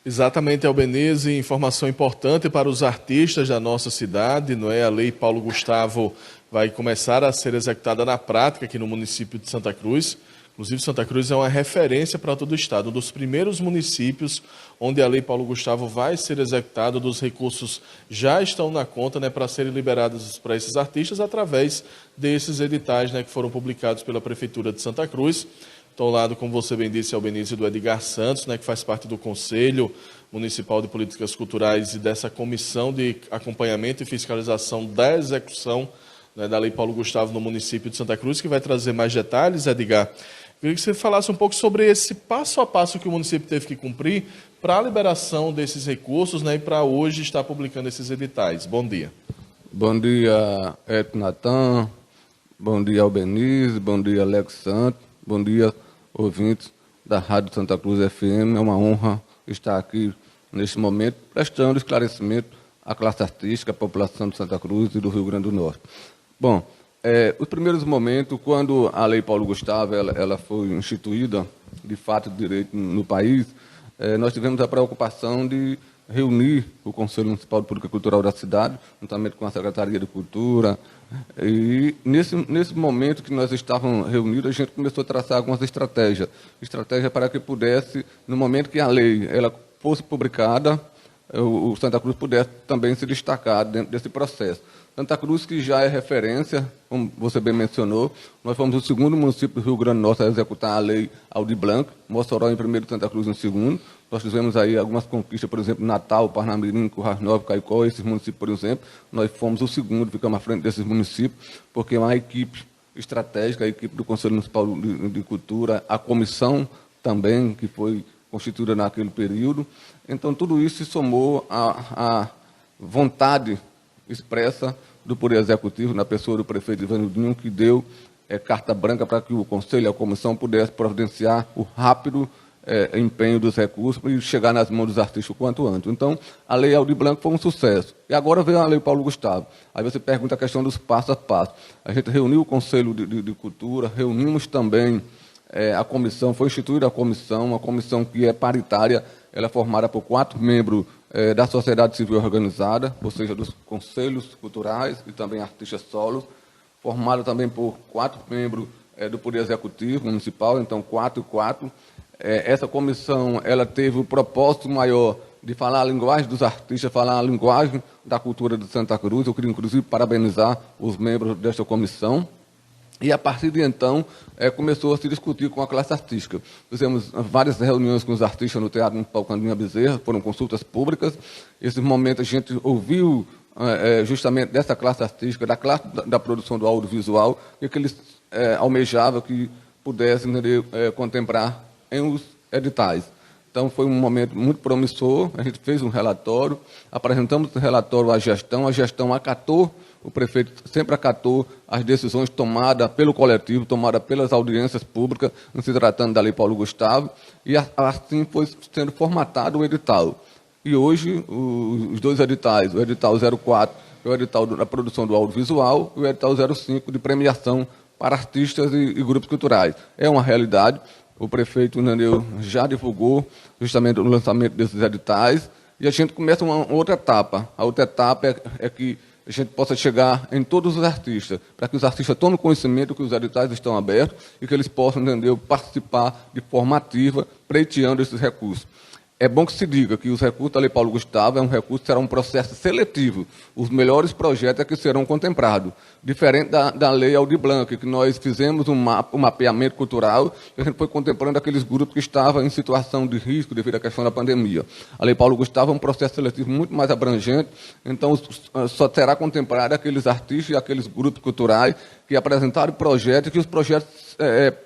Exatamente, Albenise, informação importante para os artistas da nossa cidade, não é? A Lei Paulo Gustavo vai começar a ser executada na prática aqui no município de Santa Cruz. Inclusive, Santa Cruz é uma referência para todo o estado, um dos primeiros municípios onde a Lei Paulo Gustavo vai ser executada, dos recursos já estão na conta, né, para serem liberados para esses artistas através desses editais, né, que foram publicados pela Prefeitura de Santa Cruz. Estou ao lado, como você bem disse, Albenise, do Edgar Santos, né, que faz parte do Conselho Municipal de Políticas Culturais e dessa comissão de acompanhamento e fiscalização da execução, né, da Lei Paulo Gustavo no município de Santa Cruz, que vai trazer mais detalhes, Edgar. Queria que você falasse um pouco sobre esse passo a passo que o município teve que cumprir para a liberação desses recursos, né, e para hoje estar publicando esses editais. Bom dia. Bom dia, Eto Natan. Bom dia, Albenise. Bom dia, Alex Santos. Bom dia, ouvintes da Rádio Santa Cruz FM. É uma honra estar aqui neste momento prestando esclarecimento à classe artística, à população de Santa Cruz e do Rio Grande do Norte. Bom, os primeiros momentos, quando a Lei Paulo Gustavo ela foi instituída, de fato, de direito no país, nós tivemos a preocupação de reunir o Conselho Municipal de Política Cultural da cidade, juntamente com a Secretaria de Cultura, e nesse momento que nós estávamos reunidos, a gente começou a traçar algumas estratégias para que pudesse, no momento que a lei ela fosse publicada, o Santa Cruz pudesse também se destacar dentro desse processo. Santa Cruz, que já é referência, como você bem mencionou, nós fomos o segundo município do Rio Grande do Norte a executar a lei Aldir Blanc, Mossoró em primeiro, Santa Cruz em segundo. Nós tivemos aí algumas conquistas, por exemplo, Natal, Parnamirim, Currais Novos, Caicó, esses municípios, por exemplo. Nós fomos o segundo, ficamos à frente desses municípios, porque é uma equipe estratégica, a equipe do Conselho Municipal de Cultura, a comissão também, que foi constituída naquele período. Então, tudo isso se somou à vontade expressa do Poder Executivo, na pessoa do prefeito Ivanildinho, que deu carta branca para que o Conselho e a Comissão pudessem providenciar o rápido empenho dos recursos e chegar nas mãos dos artistas o quanto antes. Então, a Lei Aldir Blanc foi um sucesso. E agora veio a Lei Paulo Gustavo. Aí você pergunta a questão dos passo a passo. A gente reuniu o Conselho de Cultura, reunimos também a comissão, foi instituída uma comissão que é paritária, ela é formada por 4 membros da sociedade civil organizada, ou seja, dos conselhos culturais e também artistas solos, formada também por 4 membros do Poder Executivo Municipal, então 4 e 4. Essa comissão ela teve o propósito maior de falar a linguagem dos artistas, falar a linguagem da cultura de Santa Cruz. Eu queria, inclusive, parabenizar os membros desta comissão. E, a partir de então, começou a se discutir com a classe artística. Fizemos várias reuniões com os artistas no Teatro Municipal Candinha Bezerra, foram consultas públicas. Esse momento a gente ouviu justamente dessa classe artística, da classe da produção do audiovisual, que eles almejavam que pudessem contemplar em os editais. Então, foi um momento muito promissor, a gente fez um relatório, apresentamos o relatório à gestão, a gestão acatou, o prefeito sempre acatou as decisões tomadas pelo coletivo, tomadas pelas audiências públicas, não se tratando da Lei Paulo Gustavo, e assim foi sendo formatado o edital. E hoje, os 2 editais, o edital 04, que é o edital da produção do audiovisual, e o edital 05, de premiação para artistas e grupos culturais. É uma realidade. O prefeito Nandeu já divulgou justamente o lançamento desses editais, e a gente começa uma outra etapa. A outra etapa é que a gente possa chegar em todos os artistas, para que os artistas tomem conhecimento que os editais estão abertos e que eles possam, participar de forma ativa, pleiteando esses recursos. É bom que se diga que os recursos da Lei Paulo Gustavo será um processo seletivo. Os melhores projetos é que serão contemplados. Diferente da Lei Aldir Blanc, que nós fizemos um mapeamento cultural, e a gente foi contemplando aqueles grupos que estavam em situação de risco devido à questão da pandemia. A Lei Paulo Gustavo é um processo seletivo muito mais abrangente, então só será contemplado aqueles artistas e aqueles grupos culturais que apresentaram projetos e que os projetos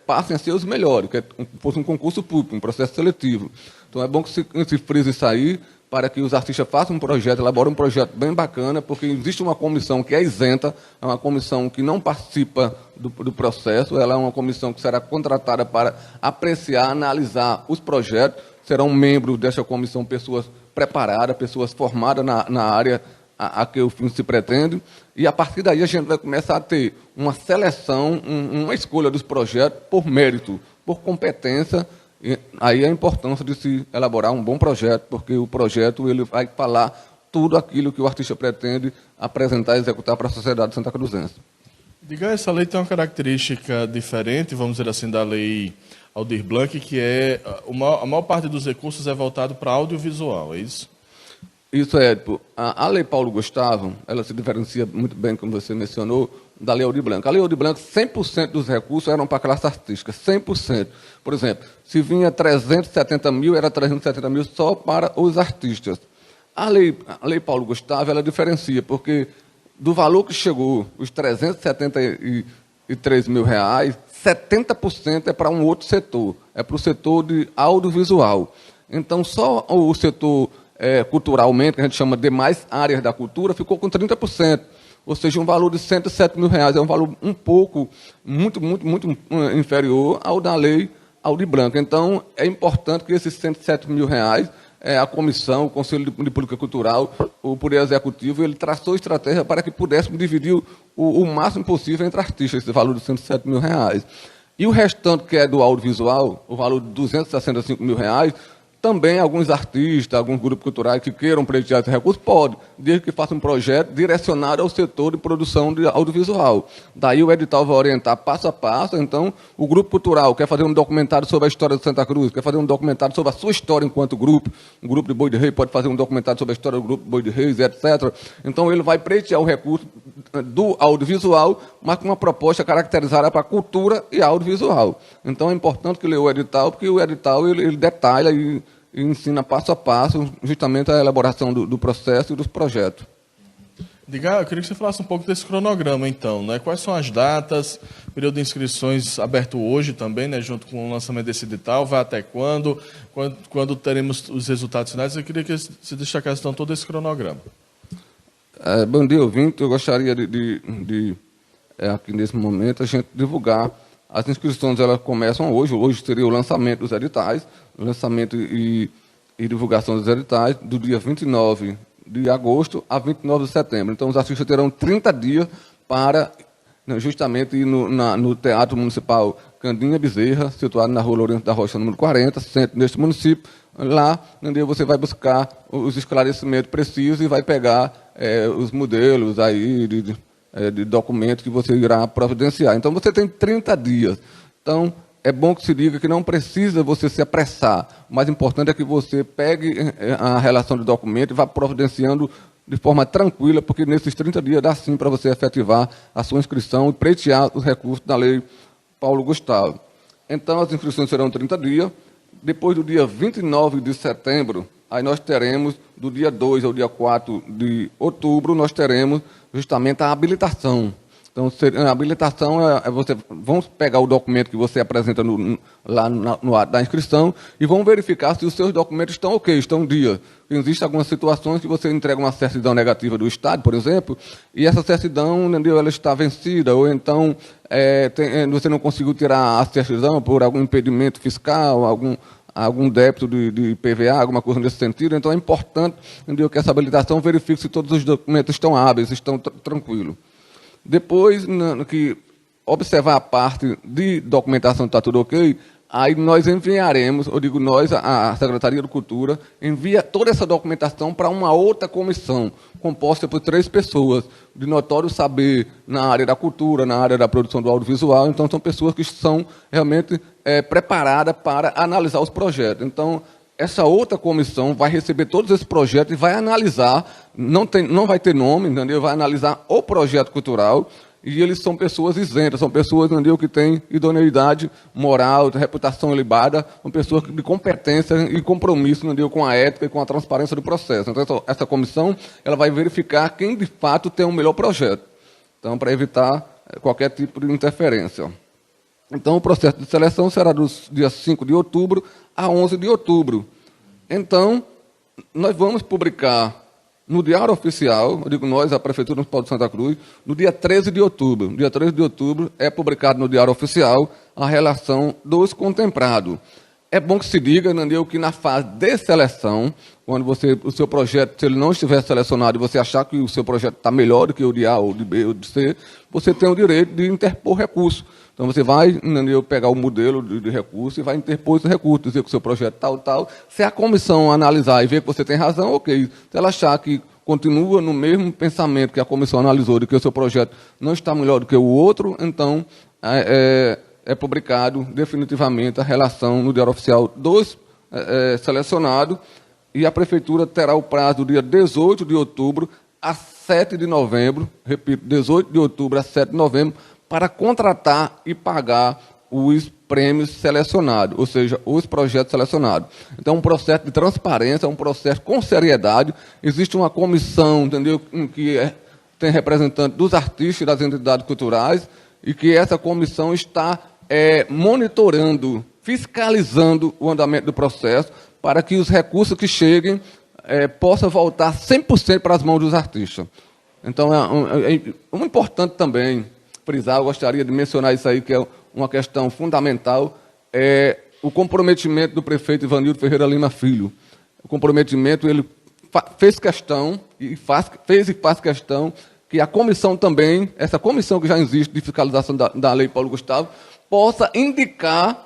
passem a ser os melhores, que fosse um concurso público, um processo seletivo. Então, é bom que se frise isso aí, para que os artistas façam um projeto, elaborem um projeto bem bacana, porque existe uma comissão que é isenta, é uma comissão que não participa do processo, ela é uma comissão que será contratada para apreciar, analisar os projetos, serão membros dessa comissão pessoas preparadas, pessoas formadas na área a que o fim se pretende, e a partir daí a gente vai começar a ter uma seleção, uma escolha dos projetos por mérito, por competência E aí a importância de se elaborar um bom projeto, porque o projeto ele vai falar tudo aquilo que o artista pretende apresentar e executar para a sociedade santacruzense. Diga, essa lei tem uma característica diferente, vamos dizer assim, da lei Aldir Blanc, que é a maior parte dos recursos é voltado para audiovisual, é isso? Isso é, a lei Paulo Gustavo, ela se diferencia muito bem, como você mencionou, da lei Aldir Blanc. A lei Aldir Blanc, 100% dos recursos eram para a classe artística, 100%. Por exemplo, se vinha 370 mil, era 370 mil só para os artistas. A lei Paulo Gustavo, ela diferencia, porque do valor que chegou, os 373 mil reais, 70% é para um outro setor, é para o setor de audiovisual. Então, só o setor culturalmente, que a gente chama de demais áreas da cultura, ficou com 30%. Ou seja, um valor de 107 mil reais. É um valor muito inferior ao da lei Aldir Blanc. Então, é importante que esses 107 mil reais, a comissão, o Conselho de Política Cultural, o Poder Executivo, ele traçou estratégia para que pudéssemos dividir o máximo possível entre artistas, esse valor de 107 mil reais. E o restante, que é do audiovisual, o valor de 265 mil reais, também alguns artistas, alguns grupos culturais que queiram pleitear esse recurso, podem, desde que façam um projeto direcionado ao setor de produção de audiovisual. Daí o edital vai orientar passo a passo. Então, o grupo cultural quer fazer um documentário sobre a história de Santa Cruz, quer fazer um documentário sobre a sua história enquanto grupo, um grupo de Boi de Rei pode fazer um documentário sobre a história do grupo Boi de Reis, etc. Então, ele vai pleitear o recurso do audiovisual, mas com uma proposta caracterizada para cultura e audiovisual. Então, é importante que leia o edital, porque o edital ele detalha e ensina passo a passo justamente a elaboração do processo e dos projetos. Diga, eu queria que você falasse um pouco desse cronograma, então, né? Quais são as datas, período de inscrições aberto hoje também, né? Junto com o lançamento desse edital, vai até quando? Quando teremos os resultados finais? Eu queria que você destacasse, então, todo esse cronograma. Bom dia, ouvinte. Eu gostaria de aqui nesse momento, a gente divulgar. As inscrições elas começam hoje. Hoje seria o lançamento dos editais, lançamento e divulgação dos editais, do dia 29 de agosto a 29 de setembro. Então, os artistas terão 30 dias para justamente ir no Teatro Municipal Candinha Bezerra, situado na Rua Lourenço da Rocha, número 40, centro deste município. Lá, onde você vai buscar os esclarecimentos precisos e vai pegar os modelos aí de documentos que você irá providenciar. Então, você tem 30 dias. Então, é bom que se diga que não precisa você se apressar. O mais importante é que você pegue a relação de documento e vá providenciando de forma tranquila, porque nesses 30 dias dá sim para você efetivar a sua inscrição e pleitear os recursos da lei Paulo Gustavo. Então, as inscrições serão 30 dias. Depois do dia 29 de setembro, aí nós teremos, do dia 2 ao dia 4 de outubro, nós teremos justamente a habilitação. Então, a habilitação vamos pegar o documento que você apresenta lá no ato da inscrição e vamos verificar se os seus documentos estão ok, estão em dia. Existem algumas situações que você entrega uma certidão negativa do Estado, por exemplo, e essa certidão, entendeu, ela está vencida, ou então você não conseguiu tirar a certidão por algum impedimento fiscal, algum débito de IPVA, alguma coisa nesse sentido. Então, é importante, entendeu, que essa habilitação verifique se todos os documentos estão hábeis, estão tranquilos. Depois, que observar a parte de documentação está tudo ok, aí nós enviaremos, eu digo nós, a Secretaria de Cultura, envia toda essa documentação para uma outra comissão, composta por 3 pessoas, de notório saber na área da cultura, na área da produção do audiovisual. Então, são pessoas que são realmente preparadas para analisar os projetos. Então, essa outra comissão vai receber todos esses projetos e vai analisar, não vai ter nome, entendeu? Vai analisar o projeto cultural, e eles são pessoas isentas, são pessoas, entendeu, que têm idoneidade moral, reputação ilibada, são pessoas de competência e compromisso, entendeu, com a ética e com a transparência do processo. Então, essa comissão ela vai verificar quem, de fato, tem o melhor projeto. Então, para evitar qualquer tipo de interferência. Então, o processo de seleção será dos dias 5 de outubro a 11 de outubro. Então, nós vamos publicar no Diário Oficial, eu digo nós, a Prefeitura Municipal de Santa Cruz, no dia 13 de outubro. No dia 13 de outubro é publicado no Diário Oficial a relação dos contemplados. É bom que se diga, entendeu, que na fase de seleção, quando o seu projeto, se ele não estiver selecionado e você achar que o seu projeto está melhor do que o de A, ou de B, ou de C, você tem o direito de interpor recurso. Então você vai, entendeu, pegar o modelo de recurso e vai interpor esse recurso, dizer que o seu projeto tal. Se a comissão analisar e ver que você tem razão, ok. Se ela achar que continua no mesmo pensamento que a comissão analisou, de que o seu projeto não está melhor do que o outro, então é publicado definitivamente a relação no Diário Oficial dos selecionados, e a Prefeitura terá o prazo do dia 18 de outubro a 7 de novembro, repito, 18 de outubro a 7 de novembro, para contratar e pagar os prêmios selecionados, ou seja, os projetos selecionados. Então, é um processo de transparência, é um processo com seriedade. Existe uma comissão, entendeu, em que tem representantes dos artistas e das entidades culturais, e que essa comissão está monitorando, fiscalizando o andamento do processo, para que os recursos que cheguem possam voltar 100% para as mãos dos artistas. Então, é importante também frisar, eu gostaria de mencionar isso aí, que é uma questão fundamental, é o comprometimento do prefeito Ivanildo Ferreira Lima Filho. O comprometimento, ele fez questão, fez e faz questão, que a comissão também, essa comissão que já existe de fiscalização da Lei Paulo Gustavo, possa indicar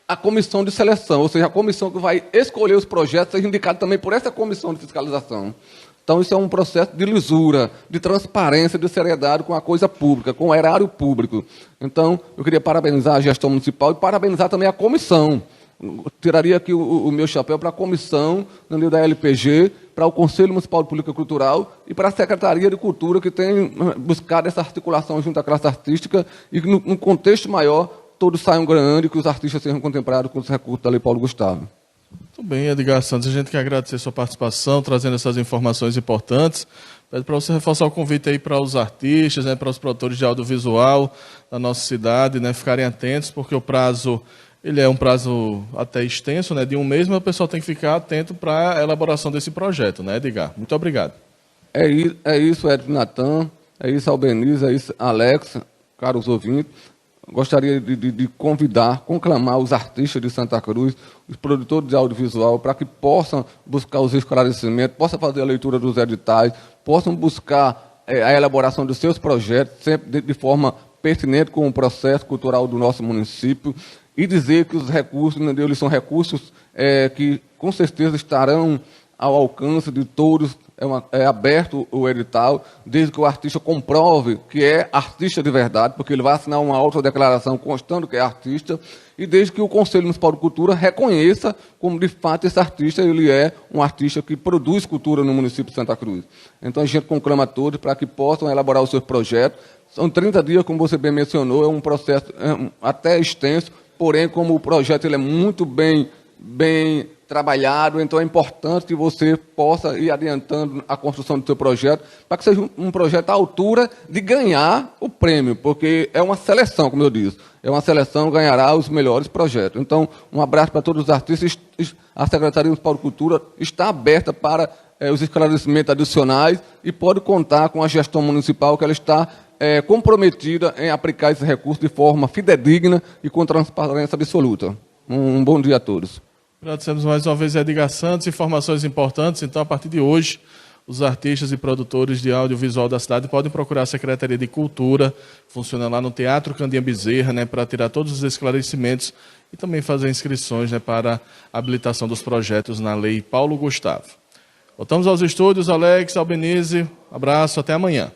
a comissão de seleção, ou seja, a comissão que vai escolher os projetos, seja indicada também por essa comissão de fiscalização. Então, isso é um processo de lisura, de transparência, de seriedade com a coisa pública, com o erário público. Então, eu queria parabenizar a gestão municipal e parabenizar também a comissão. Eu tiraria aqui o meu chapéu para a comissão da LPG, para o Conselho Municipal de Política Cultural e para a Secretaria de Cultura, que tem buscado essa articulação junto à classe artística e que, num contexto maior, todos saiam ganhando e que os artistas sejam contemplados com os recursos da Lei Paulo Gustavo. Muito bem, Edgar Santos, a gente quer agradecer a sua participação, trazendo essas informações importantes. Pede para você reforçar o convite aí para os artistas, né, para os produtores de audiovisual da nossa cidade, né, ficarem atentos, porque o prazo, ele é um prazo até extenso, né, de um mês, mas o pessoal tem que ficar atento para a elaboração desse projeto, né, Edgar? Muito obrigado. É isso, Edson Natan, é isso, Albeniz, é isso, Alex, caros ouvintes. Gostaria de convidar, conclamar os artistas de Santa Cruz, os produtores de audiovisual, para que possam buscar os esclarecimentos, possam fazer a leitura dos editais, possam buscar a elaboração dos seus projetos, sempre de forma pertinente com o processo cultural do nosso município, e dizer que os recursos, entendeu, eles são recursos que, com certeza, estarão ao alcance de todos. É aberto o edital, desde que o artista comprove que é artista de verdade, porque ele vai assinar uma autodeclaração constando que é artista, e desde que o Conselho Municipal de Cultura reconheça como, de fato, esse artista ele é um artista que produz cultura no município de Santa Cruz. Então, a gente conclama a todos para que possam elaborar os seus projetos. São 30 dias, como você bem mencionou, é um processo até extenso, porém, como o projeto ele é muito bem trabalhado, então é importante que você possa ir adiantando a construção do seu projeto, para que seja um projeto à altura de ganhar o prêmio, porque é uma seleção, como eu disse, é uma seleção, ganhará os melhores projetos. Então, um abraço para todos os artistas. A Secretaria Municipal de Cultura está aberta para os esclarecimentos adicionais e pode contar com a gestão municipal, que ela está comprometida em aplicar esse recurso de forma fidedigna e com transparência absoluta. Um bom dia a todos. Agradecemos mais uma vez a Edgar Santos, informações importantes. Então, a partir de hoje, os artistas e produtores de audiovisual da cidade podem procurar a Secretaria de Cultura, funciona lá no Teatro Candinha Bezerra, né, para tirar todos os esclarecimentos e também fazer inscrições, né, para a habilitação dos projetos na Lei Paulo Gustavo. Voltamos aos estúdios, Alex, Albenize, abraço, até amanhã.